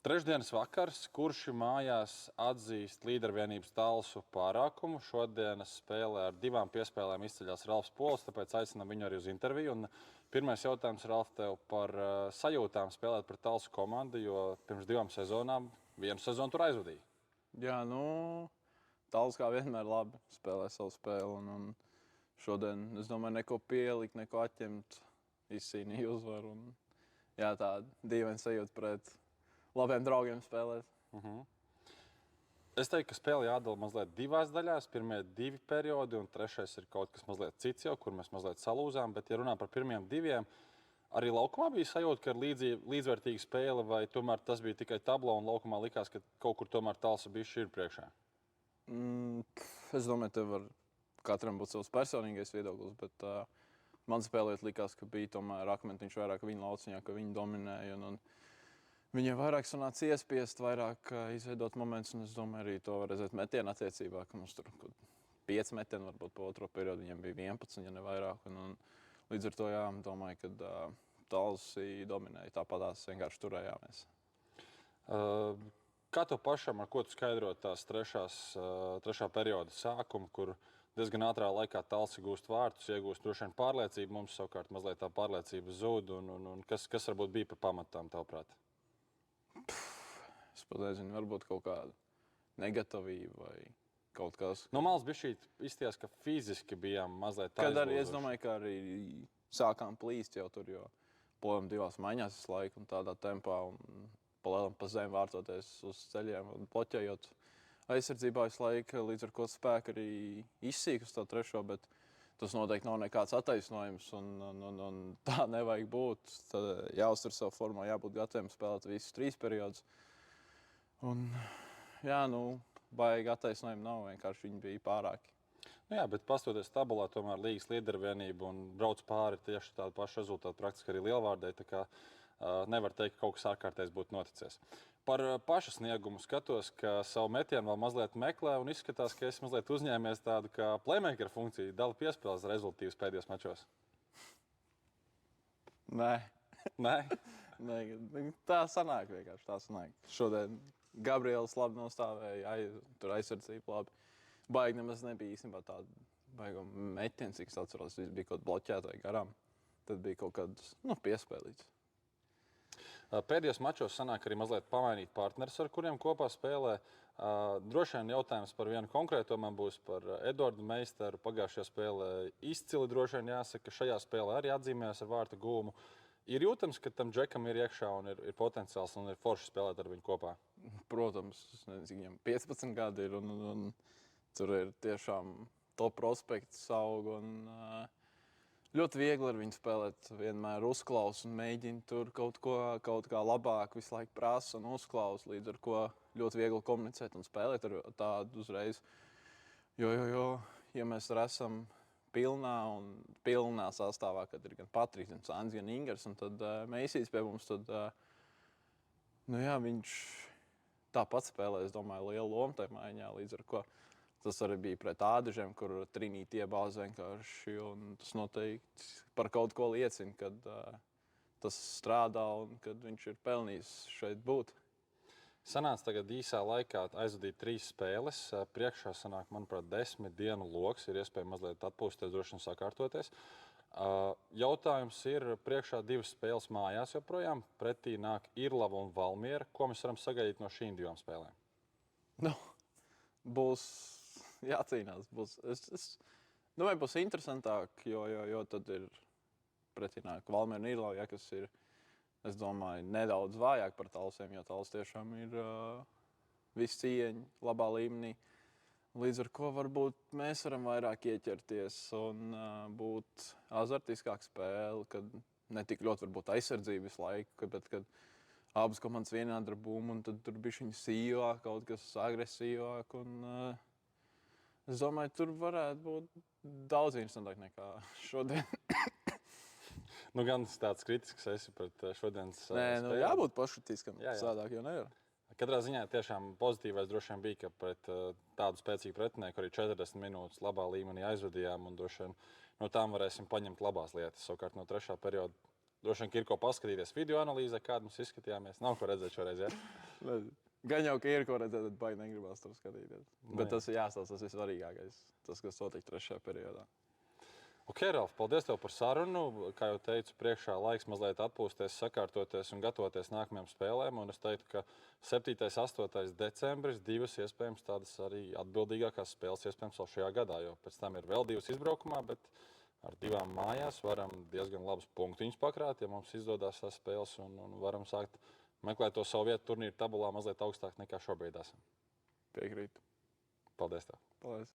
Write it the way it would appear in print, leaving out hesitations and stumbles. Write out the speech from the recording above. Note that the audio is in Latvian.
Trešdienas vakars, kurš mājās atzīst līdervienības Talsu pārākumu. Šodienas spēlē ar 2 piespēlēm izceļās Ralfs Pols, tāpēc aicinām viņu arī uz interviju. Un pirmais jautājums, Ralf, tev par sajūtām spēlēt par Talsu komandu, jo pirms 2 sezonām vienu sezonu tur aizvadīja. Jā, Talsu kā vienmēr labi spēlē savu spēli. Un šodien, es domāju, neko pielikt, neko atņemt, izcīnīja uzvaru. Jā, tā dīvaina sajūta pret labiem draugiem spēlēt. Es teiktu, ka spēle jādala mazliet 2 daļās. Pirmie 2 periodi un 3. ir kaut kas mazliet cits jau, kur mēs mazliet salūzām. Bet, ja runā par pirmiem 2, arī laukumā bija sajūta, ka ir līdzvērtīga spēle, vai tomēr tas bija tikai tablo un laukumā likās, ka kaut kur tomēr Talsa bija šķir priekšā? Es domāju, te var katram būt savs personīgais viedoklis, bet man spēlēt likās, ka bija tomēr akmentiņš vairāk viņa lauciņā, ka viņi dominēja. Viņiem vairāk sanāca iespiest, vairāk izveidot momentus, un es domāju, arī to var redzēt metienu attiecībā, ka mums tur 5 metieni, varbūt pa otro periodu viņiem bija 11, ja ne vairāk. Un līdz ar to, jā, domāju, ka Talsi dominēja, tāpatās vienkārši turējāmies. Kā tev pašam, ar ko tu skaidrot tās trešā perioda sākumu, kur diezgan ātrā laikā Talsi gūst vārtus, iegūst droši vien pārliecību, mums savukārt mazliet tā pārliecība zūd, un kas varbūt bija par pamatām, tavuprāt? Es pat nezinu, varbūt kaut kāda negatavība vai kaut kas. No malas bišķī izties, ka fiziski bijām mazliet Kad arī aizlūzuši. es domāju, ka arī sākām plīst jau tur, jo plojam 2 maiņās visu laiku un tādā tempā un palielam pa zem vārtoties uz ceļiem un bloķējot aizsardzībā visu laiku, līdz ar ko spēku arī izsīk uz to 3. bet tas noteikti nav nekāds attaisnojums un tā nevajag būt. Tad jāuztur savu formā, jābūt gataviem spēlēt visus 3 periodus. Un jā, baigi attaisnojumi nav, vienkārši viņi bija pārāki. Jā, bet pastoties tabulā, tomēr līgas līdervienība un brauc pāri tieši tādu pašu rezultātu praktiski arī Lielvārdei, tā kā nevar teikt, ka kaut kas ārkārtējs būtu noticies. Par pašu sniegumu skatos, ka savu metienu vēl mazliet meklē un izskatās, ka es mazliet uzņēmies tādu kā playmaker funkciju, dala piespēles rezultīvus pēdējos mačos. Nē. Nē? Nē, tā sanāk vienkārši, tā sanāk. Šodien Gabriels labi nostāvēja, tur aizsardzība labi. Baigi nemaz nebija īstenībā tāda baiga metiena, cik es atceros, viss bija kaut bloķētāji garām. Tad bija kaut kāds, piespēlīts. Pēdējos mačos sanāk arī mazliet pamainīt partnerus, ar kuriem kopā spēlē. Droši vien jautājums par vienu konkrēto man būs par Eduardu Meistaru. Pagājušajā spēlē izcili droši vien jāsaka, ka šajā spēlē arī atzīmējās ar vārta gūmu. Ir jūtams, ka tam džekam ir iekšā un ir potenciāls un ir forši spēlēt ar viņu kopā? Protams, es nezinu, cik viņam 15 gadi ir un tur ir tiešām top prospekts aug un ļoti viegli ar viņu spēlēt, vienmēr uzklaus un mēģina tur kaut kā labāk, visu laiku prasa un uzklaus, līdz ar ko ļoti viegli komunicēt un spēlēt ar tādu uzreiz. Jo, ja mēs esam pilnā sastāvā, kad ir gan Patriks, gan Sāns, gan Ingers, un tad Meisīs pie mums, tad viņš tāpat spēlē, es domāju, lielu lomu tajā maiņā, līdz ar ko tas arī bija pret Ādažiem, kur Trinīti iebāz vienkārši, un tas noteikti par kaut ko liecina, kad tas strādā un kad viņš ir pelnījis šeit būt. Sanāca tagad īsā laikā aizvadīt 3 spēles. Priekšā sanāk, manuprāt, 10 dienu loks. Ir iespēja mazliet atpūsties, droši vien sakārtoties. Jautājums ir priekšā 2 spēles mājās joprojām. Pretī nāk Irlava un Valmiera. Ko mēs varam sagaidīt no šīm 2 spēlēm? Būs jācīnās. Es domāju, būs interesantāk, jo tad ir pretī nāk Valmiera un Irlava, kas ir, es domāju, nedaudz vājāk par Talsiem, jo Tals tiešām ir viss cieņa labā līmenī. Līdz ar ko varbūt mēs varam vairāk ieķerties un būt azartiskāk spēle, kad ne tik ļoti varbūt aizsardzība visu laiku, bet kad abas komandas vienādi ar bumbu un tad tur bišķiņ sīvāk, kaut kas agresīvāk. Es domāju, tur varētu būt daudz interesantāk nekā šodien. Gan tāds kritisks esi pret šodienas spēli. Jābūt paškritiskam, sādāk jau nevar. Katrā ziņā tiešām pozitīvais droši vien bija, ka pret tādu spēcīgu pretinieku arī 40 minūtes labā līmenī aizvadījām un droši vien no tām varēsim paņemt labās lietas. Savukārt no 3. perioda Droši vien ir ko paskatīties video analīzē, kāda mums izskatījāmies. Nav ko redzēt šoreiz. Ja? Gan jau, ka ir ko redzēt, bet baigi negribas tur skatīties. Bet tas ir jāstāsta, tas ir svarīgākais. Tas, kas notika trešajā periodā. Ok, Ralf, paldies tev par sarunu. Kā jau teicu, priekšā laiks mazliet atpūsties, sakārtoties un gatavoties nākamajām spēlēm. Un es teiktu, ka 7. un 8. decembris divas iespējams tādas arī atbildīgākās spēles iespējams vēl šajā gadā, jo pēc tam ir vēl divas izbraukumā, bet ar divām mājās varam diezgan labus punktiņus pakrāt, ja mums izdodas tās spēles un varam sākt meklēt to savu vietu turnīru tabulā mazliet augstāk nekā šobrīd esam. Piekrītu. Paldies tev! Paldies.